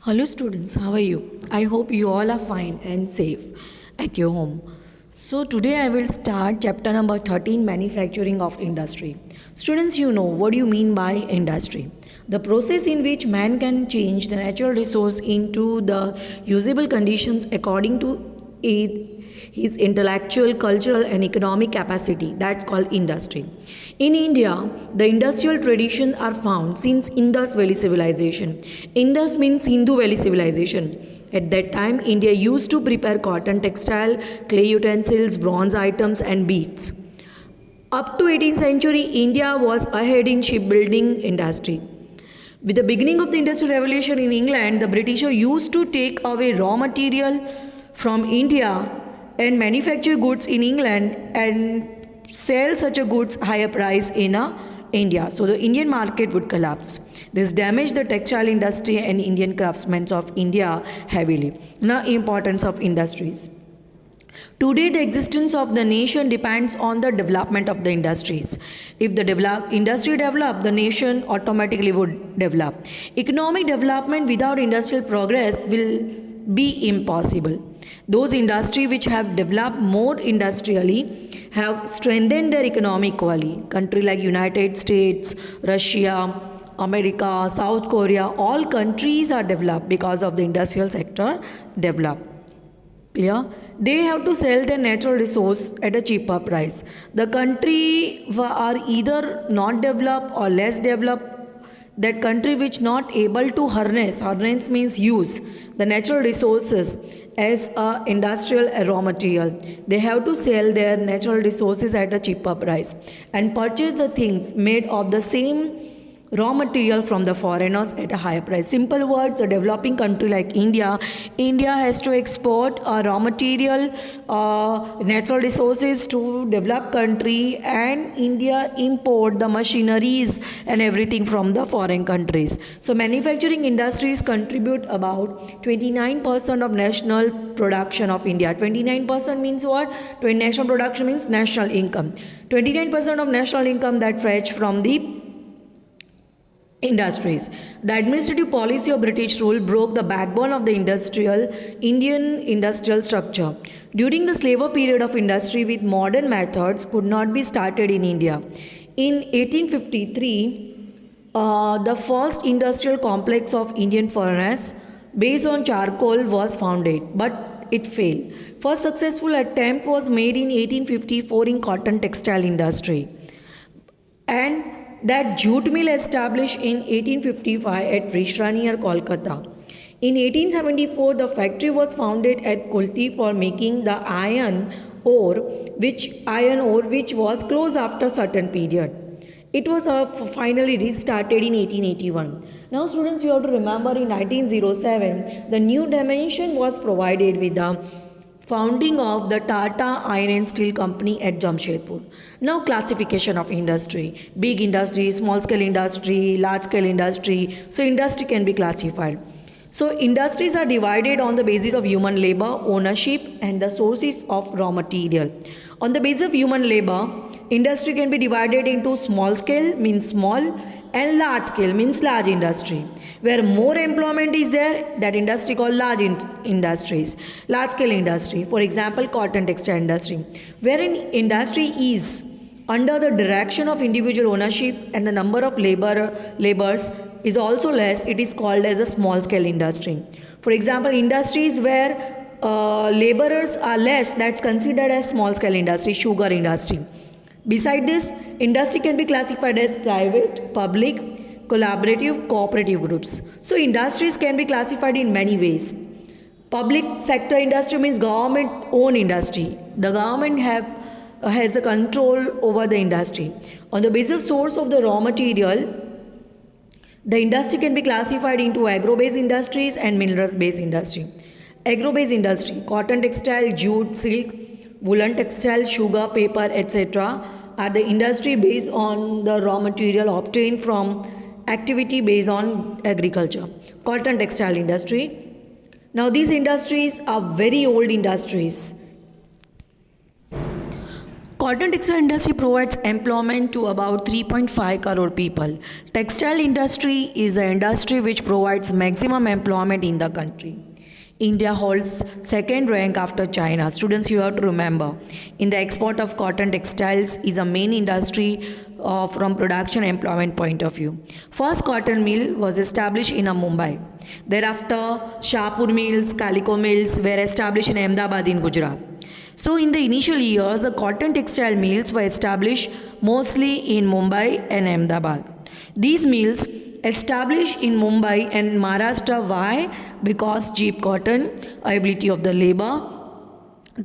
Hello students, how are you? I hope you all are fine and safe at your home. So today I will start chapter number 13, manufacturing of industry. Students, you know what do you mean by industry? The process in which man can change the natural resource into the usable conditions according to his intellectual, cultural and economic capacity. That's called industry. In India, the industrial traditions are found since Indus Valley civilization. Indus means Sindhu Valley civilization. At that time, India used to prepare cotton, textile, clay utensils, bronze items and beads. Up to 18th century, India was ahead in shipbuilding industry. With the beginning of the Industrial Revolution in England, the British used to take away raw material from India and manufacture goods in England and sell such a goods higher price in India. So the Indian market would collapse. This damaged the textile industry and Indian craftsmen of India heavily. Now, importance of industries. Today, the existence of the nation depends on the development of the industries. If the industry develop, the nation automatically would develop. Economic development without industrial progress will be impossible. Those industries which have developed more industrially have strengthened their economic quality. Countries like United States, Russia, America, South Korea, all countries are developed because of the industrial sector developed. Clear? They have to sell their natural resource at a cheaper price. The country are either not developed or less developed. That country which not able to harness means use the natural resources as a industrial raw material. They have to sell their natural resources at a cheaper price and purchase the things made of the same raw material from the foreigners at a higher price. Simple words, a developing country like India has to export raw material, natural resources to developed country, and India import the machineries and everything from the foreign countries. So manufacturing industries contribute about 29% of national production of India. 29% means what? National production means national income. 29% of national income that fetch from the industries. The administrative policy of British rule broke the backbone of the Indian industrial structure. During the slavery period of industry with modern methods could not be started in India. In 1853, the first industrial complex of Indian furnace based on charcoal was founded, but it failed. First successful attempt was made in 1854 in cotton textile industry, and that jute mill established in 1855 at Risra near Kolkata. In 1874, the factory was founded at Kulti for making the iron ore, which was closed after a certain period. It was finally restarted in 1881. Now, students, you have to remember in 1907, the new dimension was provided with the founding of the Tata Iron and Steel Company at Jamshedpur. Now, classification of industry: big industry, small scale industry, large scale industry. So industry can be classified. So industries are divided on the basis of human labor, ownership and the sources of raw material. On the basis of human labor, industry can be divided into small scale means small and large scale means large industry. Where more employment is there, that industry called large industries. Large scale industry, for example, cotton textile industry. Wherein industry is under the direction of individual ownership and the number of laborers is also less, it is called as a small scale industry. For example, industries where laborers are less, that's considered as small scale industry. Sugar industry. Beside this, industry can be classified as private, public, collaborative, cooperative groups. So industries can be classified in many ways. Public sector industry means government owned industry. The government has the control over the industry. On the basis of source of the raw material, the industry can be classified into agro-based industries and mineral-based industry. Agro-based industry: cotton textile, jute, silk, woolen textile, sugar, paper, etc. are the industry based on the raw material obtained from activity based on agriculture. Cotton textile industry. Now these industries are very old industries. Cotton textile industry provides employment to about 3.5 crore people. Textile industry is the industry which provides maximum employment in the country. India holds second rank after China. Students, you have to remember, in the export of cotton textiles is a main industry from production employment point of view. First cotton mill was established in Mumbai. Thereafter, Shahpur mills, Calico mills were established in Ahmedabad in Gujarat. So in the initial years, the cotton textile mills were established mostly in Mumbai and Ahmedabad. These mills established in Mumbai and Maharashtra. Why? Because cheap cotton, availability of the labor,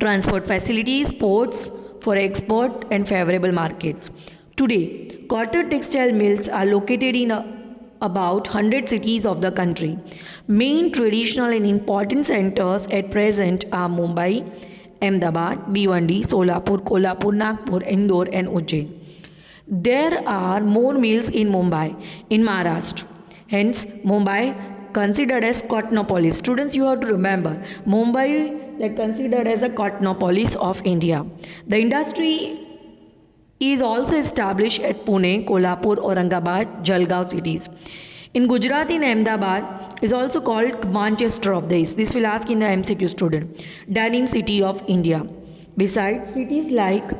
transport facilities, ports for export and favorable markets. Today, cotton textile mills are located in about 100 cities of the country. Main traditional and important centers at present are Mumbai, Ahmedabad, Bhiwandi, Solapur, Kolhapur, Nagpur, Indore and Ujjain. There are more mills in Mumbai, in Maharashtra. Hence, Mumbai considered as Cottonopolis. Students, you have to remember, Mumbai that considered as a Cottonopolis of India. The industry is also established at Pune, Kolhapur, Aurangabad, Jalgaon cities. In Gujarat, in Ahmedabad is also called Manchester of the East. This will ask in the MCQ student. Denim city of India. Besides, cities like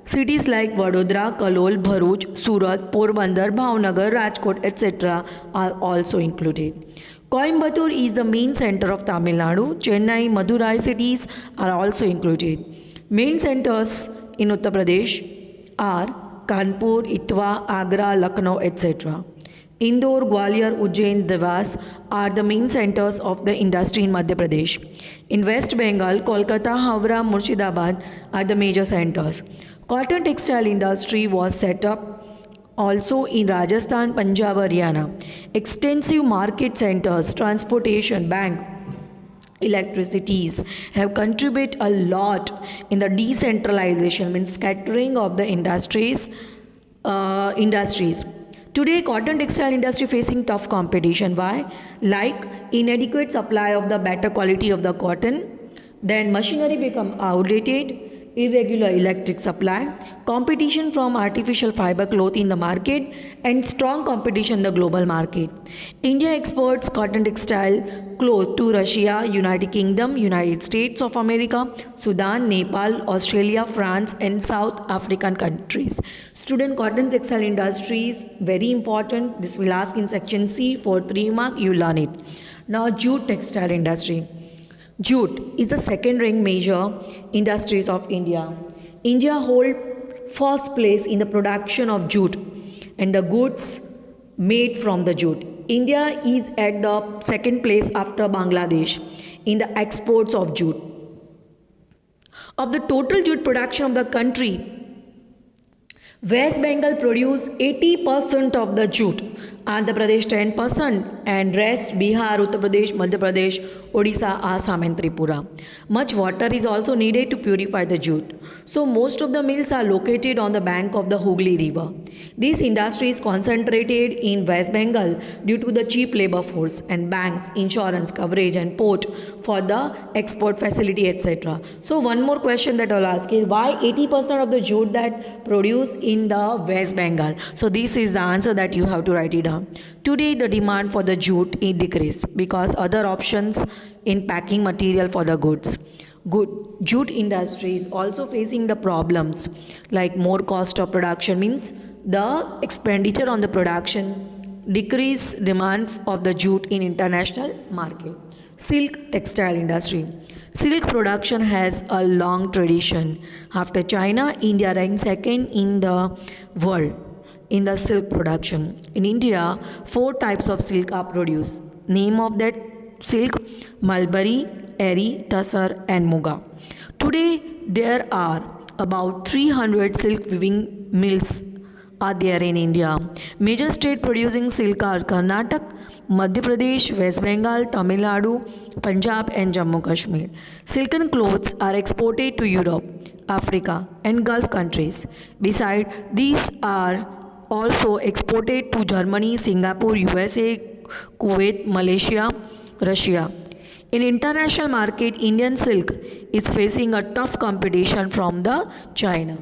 Vadodara, Kalol, Bharuch, Surat, Porbandar, Bhavnagar, Rajkot, etc. are also included. Coimbatore is the main center of Tamil Nadu. Chennai, Madurai cities are also included. Main centers in Uttar Pradesh are Kanpur, Itwa, Agra, Lucknow, etc. Indore, Gwalior, Ujjain, Dewas are the main centers of the industry in Madhya Pradesh. In West Bengal, Kolkata, Howrah, Murshidabad are the major centers. Cotton textile industry was set up also in Rajasthan, Punjab, Haryana. Extensive market centers, transportation, bank, electricities have contributed a lot in the decentralization, means scattering of the industries. Today, cotton textile industry facing tough competition. Why? Like inadequate supply of the better quality of the cotton, then machinery become outdated, irregular electric supply, competition from artificial fiber cloth in the market, and strong competition in the global market. India exports cotton textile cloth to Russia, United Kingdom, United States of America, Sudan, Nepal, Australia, France, and South African countries. Student, cotton textile industry is very important. This will ask in section C for 3 mark. You learn it. Now, jute textile industry. Jute is the second rank major industries of India. India hold first place in the production of jute and the goods made from the jute. India is at the second place after Bangladesh in the exports of jute. Of the total jute production of the country, West Bengal produce 80% of the jute, Andhra Pradesh 10%, and rest Bihar, Uttar Pradesh, Madhya Pradesh, Odisha, Assam and Tripura. Much water is also needed to purify the jute. So most of the mills are located on the bank of the Hooghly River. This industry is concentrated in West Bengal due to the cheap labor force and banks, insurance coverage and port for the export facility, etc. So one more question that I'll ask is, why 80% of the jute that produced in the West Bengal? So this is the answer that you have to write it down. Today the demand for the jute is decreased because other options in packing material for the goods. Jute industry is also facing the problems like more cost of production, means the expenditure on the production, decreased demand of the jute in international market. Silk textile industry. Silk production has a long tradition. After China, India ranks second in the world in the silk production. In India, 4 types of silk are produced. Name of that silk: Mulberry, Eri, Tussar and Muga. Today, there are about 300 silk weaving mills are there in India. Major state producing silk are Karnataka, Madhya Pradesh, West Bengal, Tamil Nadu, Punjab and Jammu Kashmir. Silken clothes are exported to Europe, Africa and Gulf countries. Besides, these are also exported to Germany, Singapore, USA, Kuwait, Malaysia, Russia. In international market, Indian silk is facing a tough competition from the China.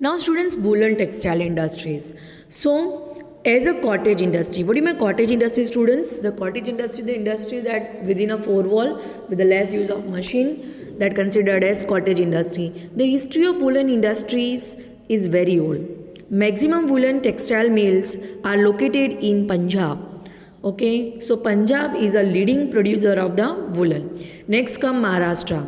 Now students, woolen textile industries. So as a cottage industry, what do you mean cottage industry students? The cottage industry, the industry that within a four wall with the less use of machine, that considered as cottage industry. The history of woolen industries is very old. Maximum woolen textile mills are located in Punjab. Okay, so Punjab is a leading producer of the woolen. Next come Maharashtra.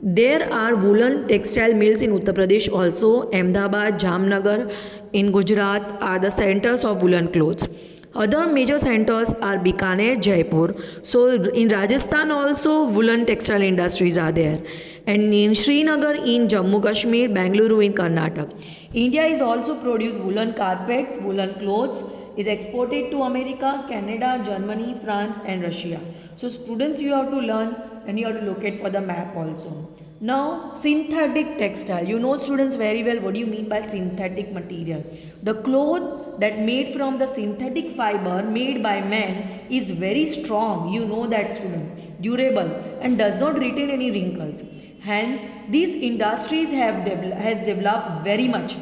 There are woolen textile mills in Uttar Pradesh also. Ahmedabad, Jamnagar in Gujarat are the centers of woolen clothes. Other major centers are Bikaner, Jaipur. So in Rajasthan also woolen textile industries are there. And in Srinagar in Jammu Kashmir, Bangalore in Karnataka. India is also produce woolen carpets, woolen clothes, is exported to America, Canada, Germany, France and Russia. So students, you have to learn and you have to locate for the map also. Now synthetic textile, you know students very well what do you mean by synthetic material. The cloth that made from the synthetic fiber made by men is very strong, you know that student, durable and does not retain any wrinkles. Hence these industries has developed very much.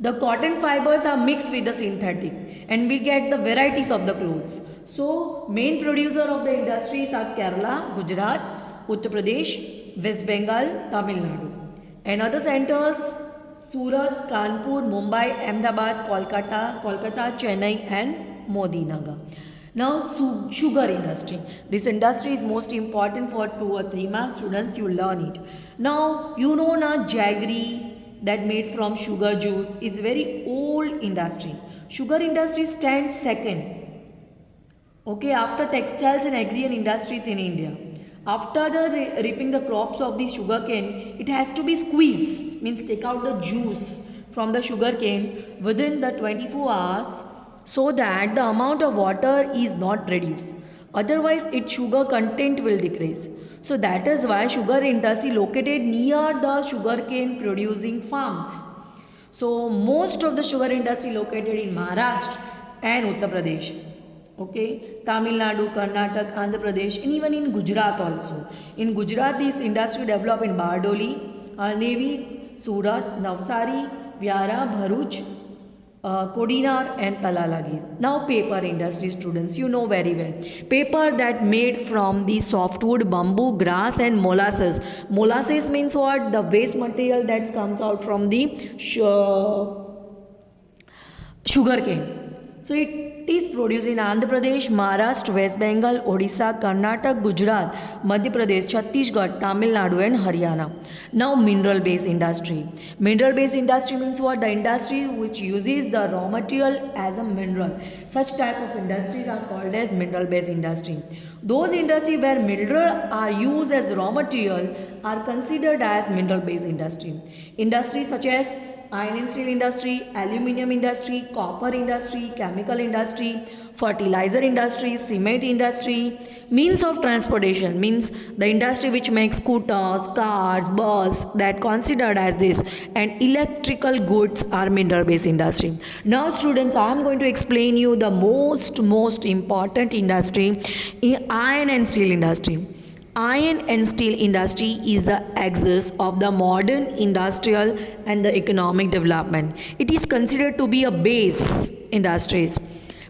The cotton fibers are mixed with the synthetic and we get the varieties of the clothes. So main producer of the industries are Kerala, Gujarat, Uttar Pradesh, West Bengal, Tamil Nadu. And other centers Surat, Kanpur, Mumbai, Ahmedabad, Kolkata, Chennai and Modinagar. Now sugar industry. This industry is most important for 2 or 3 marks students, you learn it. Now you know na jaggery that made from sugar juice is very old industry. Sugar industry stands second. Okay, after textiles and agrarian industries in India. After the reaping the crops of the sugar cane, it has to be squeezed, means take out the juice from the sugar cane within the 24 hours so that the amount of water is not reduced. Otherwise, its sugar content will decrease. So that is why sugar industry located near the sugarcane producing farms. So most of the sugar industry located in Maharashtra and Uttar Pradesh. Okay, Tamil Nadu, Karnataka, Andhra Pradesh and even in Gujarat also. In Gujarat, this industry developed in Bardoli, Alnevi, Surat, Navsari, Viara, Bharuch, Kodinar and Talalagir. Now paper industry students, you know very well. Paper that made from the softwood, bamboo, grass and molasses. Molasses means what? The waste material that comes out from the sugar cane. So it is produced in Andhra Pradesh, Maharashtra, West Bengal, Odisha, Karnataka, Gujarat, Madhya Pradesh, Chhattisgarh, Tamil Nadu and Haryana. Now mineral based industry. Mineral based industry means what? The industry which uses the raw material as a mineral. Such type of industries are called as mineral based industry. Those industries where mineral are used as raw material are considered as mineral based industry. Industries such as iron and steel industry, aluminium industry, copper industry, chemical industry, fertilizer industry, cement industry, means of transportation means the industry which makes scooters, cars, bus that considered as this, and electrical goods are mineral based industry. Now students, I am going to explain you the most important industry in iron and steel industry. Iron and steel industry is the axis of the modern industrial and the economic development. It is considered to be a base industries.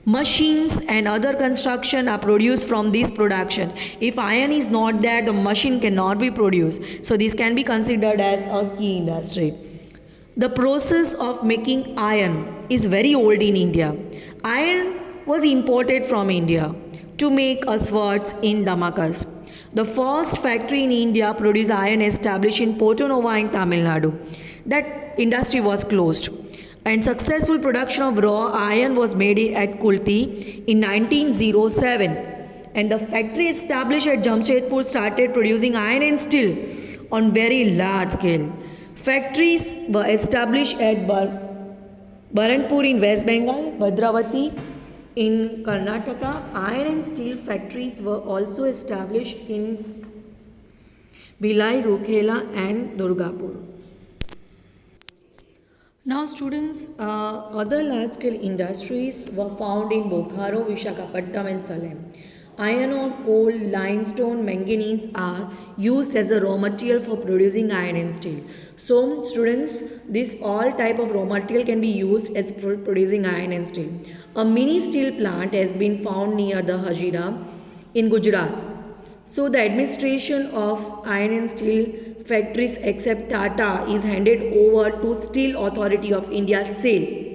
Machines and other construction are produced from this production. If iron is not there, the machine cannot be produced. So this can be considered as a key industry. The process of making iron is very old in India. Iron was imported from India to make swords in Damakas. The first factory in India produced iron established in Porto Novo in Tamil Nadu. That industry was closed. And successful production of raw iron was made at Kulti in 1907. And the factory established at Jamshedpur started producing iron and steel on very large scale. Factories were established at Baranpur in West Bengal, Bhadravati in Karnataka. Iron and steel factories were also established in Bhilai, Rourkela and Durgapur. Now students, other large-scale industries were found in Bokaro, Visakhapatnam and Salem. Iron ore, coal, limestone, manganese are used as a raw material for producing iron and steel. So students, this all type of raw material can be used as producing iron and steel. A mini steel plant has been found near the Hazira in Gujarat. So the administration of iron and steel factories except Tata is handed over to Steel Authority of India SAIL.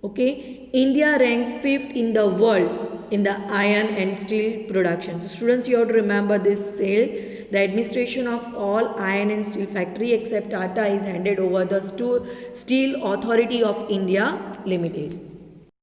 Okay, India ranks 5th in the world in the iron and steel production. So students, you have to remember this SAIL. The administration of all iron and steel factory except Tata is handed over the Steel Authority of India Limited.